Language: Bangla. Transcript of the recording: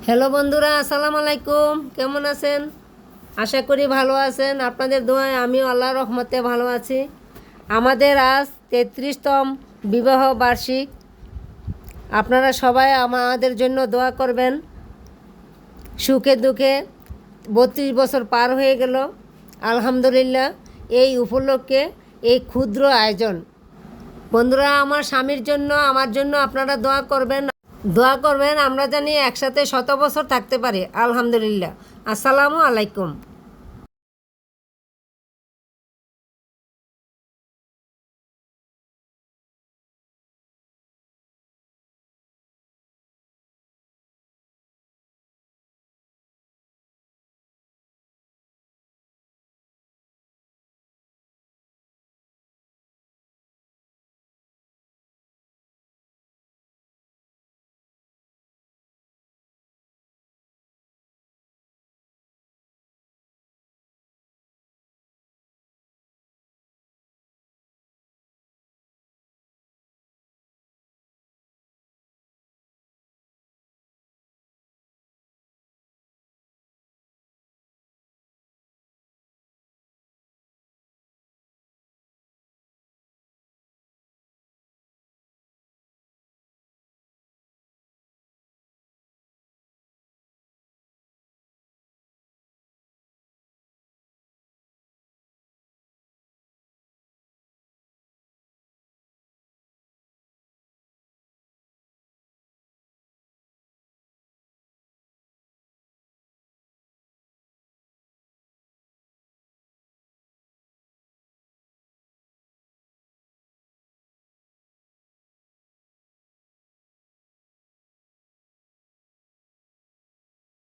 হ্যালো বন্ধুরা, আসসালামু আলাইকুম। কেমন আছেন? আশা করি ভালো আছেন। আপনাদের দোয়ায় আমিও আল্লাহর রহমতে ভালো আছি। আমাদের আজ 33তম বিবাহ বার্ষিক। আপনারা সবাই আমাদের জন্য দোয়া করবেন। সুখে দুঃখে 32 বছর পার হয়ে গেল, আলহামদুলিল্লাহ। এই উপলক্ষে এই ক্ষুদ্র আয়োজন। বন্ধুরা, আমার স্বামীর জন্য, আমার জন্য আপনারা দোয়া করবেন আমরা জানি একসাথে শত বছর থাকতে পারি, আলহামদুলিল্লাহ। আসসালামু আলাইকুম।